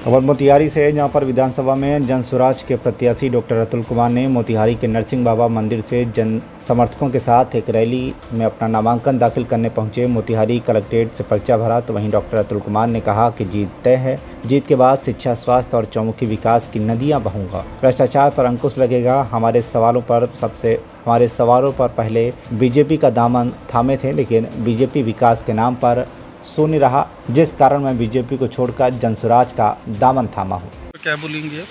खबर मोतिहारी से है, जहां पर विधानसभा में जन स्वराज के प्रत्याशी डॉक्टर अतुल कुमार ने मोतिहारी के नरसिंह बाबा मंदिर से जन समर्थकों के साथ एक रैली में अपना नामांकन दाखिल करने पहुंचे। मोतिहारी कलेक्ट्रेट से पर्चा भरा तो वहीं डॉक्टर अतुल कुमार ने कहा कि जीत तय है, जीत के बाद शिक्षा, स्वास्थ्य और चौमुखी विकास की नदियां बहूंगा, भ्रष्टाचार पर अंकुश लगेगा। हमारे सवालों पर पहले बीजेपी का दामन थामे थे, लेकिन बीजेपी विकास के नाम पर शून्य रहा, जिस कारण मैं बीजेपी को छोड़कर जनसुराज का दामन थामा हूँ। तो क्या बोलेंगे आप?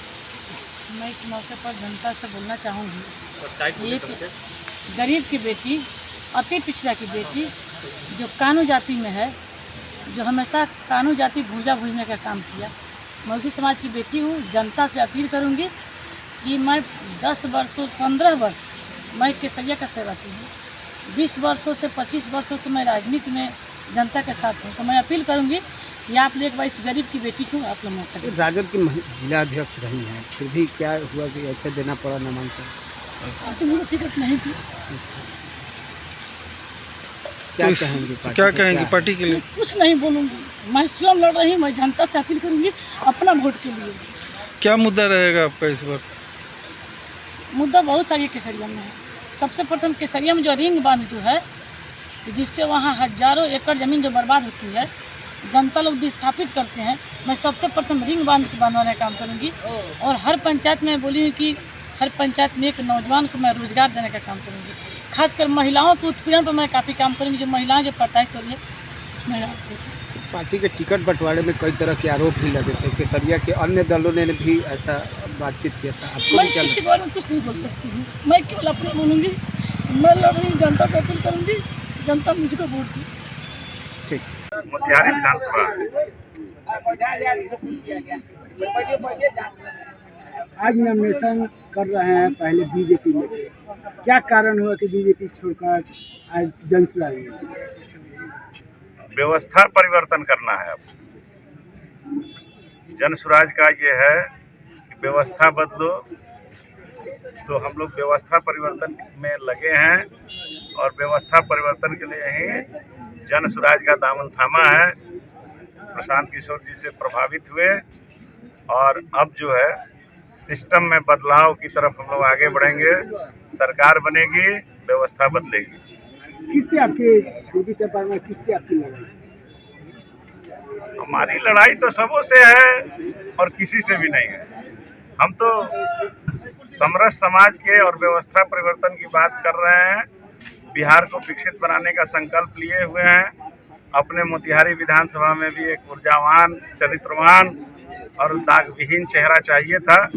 मैं इस मौके पर जनता से बोलना चाहूँगी, एक गरीब की बेटी, अति पिछड़ा की बेटी, जो कानू जाति में है, जो हमेशा कानू जाति भूजा भूजने का काम किया, मैं उसी समाज की बेटी हूँ। जनता से अपील करूँगी कि मैं 15 वर्ष मैं केसरिया का सेवा की हूँ, 20 वर्षों से 25 वर्षों से मैं राजनीति में जनता के साथ हूँ। तो मैं अपील करूँगी कि आप लोग एक बार इस गरीब की बेटी को आप लोग मौका दें। राजद की महिला अध्यक्ष रही हैं, फिर भी क्या हुआ कि ऐसे देना पड़ा नामांकन? तो मुझे टिकट नहीं थी। क्या तो कहेंगे पार्टी क्या को? कहेंगे पार्टी के लिए? कुछ नहीं बोलूँगी, मैं स्वयं लड़ रही हूँ। मैं जनता से अपील करूँगी अपना वोट के लिए। क्या मुद्दा रहेगा आपका इस बार? मुद्दा बहुत सारी केसरिया में है। सबसे प्रथम केसरिया में जो रिंग बांध जो है, जिससे वहाँ हजारों एकड़ ज़मीन जो बर्बाद होती है, जनता लोग विस्थापित करते हैं, मैं सबसे प्रथम रिंग बांध के बांधवाने का काम करूँगी। और हर पंचायत में बोली हूँ कि हर पंचायत में एक नौजवान को मैं रोजगार देने का काम करूँगी। खासकर महिलाओं के उत्पीड़न पर मैं काफ़ी काम करूँगी। जो महिलाएं जो प्रताड़ित हो रही है, उस महिलाओं को। पार्टी के टिकट बंटवारे में कई तरह के आरोप भी लगे थे, केसरिया के अन्य दलों ने भी ऐसा बातचीत किया था। आपको मैं भी क्या किसी लगता बारे में कुछ नहीं बोल सकती हूँ, मैं केवल अपने बोलूँगी। मैं लड़ रही हूँ, जनता से अपील करूँगी, जनता मुझको वोट दी। है? ठीक। मोतिहारी विधानसभा आज नॉमिनेशन कर रहे हैं पहले बीजेपी में, क्या कारण हुआ कि बीजेपी छोड़कर आज जनसुराज में? व्यवस्था परिवर्तन करना है। अब जन स्वराज का ये है कि व्यवस्था बदलो, तो हम लोग व्यवस्था परिवर्तन में लगे हैं और व्यवस्था परिवर्तन के लिए ही जन स्वराज का दामन थामा है। प्रशांत किशोर जी से प्रभावित हुए और अब जो है सिस्टम में बदलाव की तरफ हम लोग आगे बढ़ेंगे। सरकार बनेगी, व्यवस्था बदलेगी। किससे आपकी पूर्वी चंपारण में किससे आपकी लड़ाई? हमारी लड़ाई तो सबों से है और किसी से भी नहीं है। हम तो समरस समाज के और व्यवस्था परिवर्तन की बात कर रहे हैं। बिहार को विकसित बनाने का संकल्प लिए हुए हैं। अपने मोतिहारी विधानसभा में भी एक ऊर्जावान, चरित्रवान और दागविहीन चेहरा चाहिए था।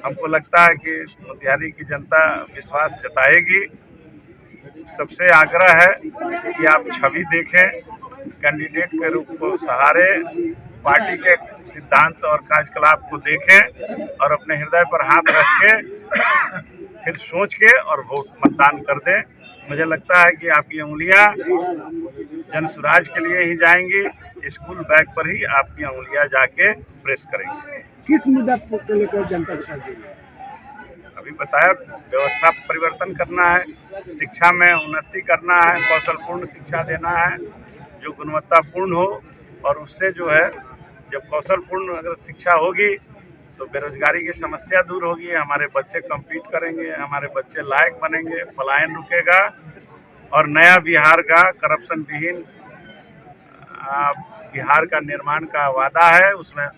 हमको लगता है कि मोतिहारी की जनता विश्वास जताएगी। सबसे आग्रह है कि आप छवि देखें, कैंडिडेट के रूप को सहारे, पार्टी के सिद्धांत और कार्यकलाप को देखें और अपने हृदय पर हाथ रख के फिर सोच के और वोट मतदान कर दें। मुझे लगता है कि आपकी उंगलियां जनसुराज के लिए ही जाएंगी। स्कूल बैग पर ही आपकी उंगलियां जाके प्रेस करेंगी। किस मुद्दा को लेकर जनता के पास गई? अभी बताया, व्यवस्था परिवर्तन करना है, शिक्षा में उन्नति करना है, कौशलपूर्ण शिक्षा देना है जो गुणवत्तापूर्ण हो। और उससे जो है, जब कौशलपूर्ण अगर शिक्षा होगी तो बेरोजगारी की समस्या दूर होगी, हमारे बच्चे कम्पीट करेंगे, हमारे बच्चे लायक बनेंगे, पलायन रुकेगा और नया बिहार का करप्शन विहीन बिहार का निर्माण का वादा है। उसमें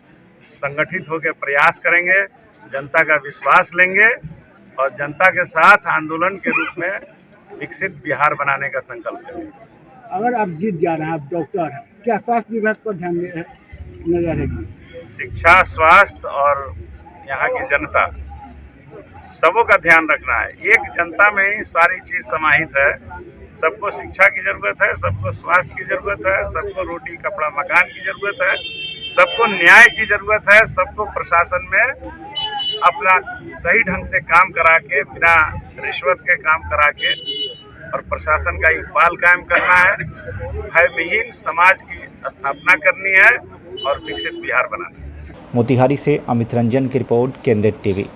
संगठित होकर प्रयास करेंगे, जनता का विश्वास लेंगे और जनता के साथ आंदोलन के रूप में विकसित बिहार बनाने का संकल्प लेंगे। अगर आप जीत जा रहे हैं, आप डॉक्टर हैं, क्या स्वास्थ्य विभाग पर ध्यान नजर रहेगी? शिक्षा, स्वास्थ्य और यहाँ की जनता, सबों का ध्यान रखना है। एक जनता में ही सारी चीज समाहित है। सबको शिक्षा की जरूरत है, सबको स्वास्थ्य की जरूरत है, सबको रोटी कपड़ा मकान की जरूरत है, सबको न्याय की जरूरत है, सबको प्रशासन में अपना सही ढंग से काम करा के, बिना रिश्वत के काम करा के और प्रशासन का इकबाल कायम करना है। भयविहीन समाज की स्थापना करनी है और विकसित बिहार बनाना है। मोतिहारी से अमित रंजन की रिपोर्ट, केंद्र टीवी।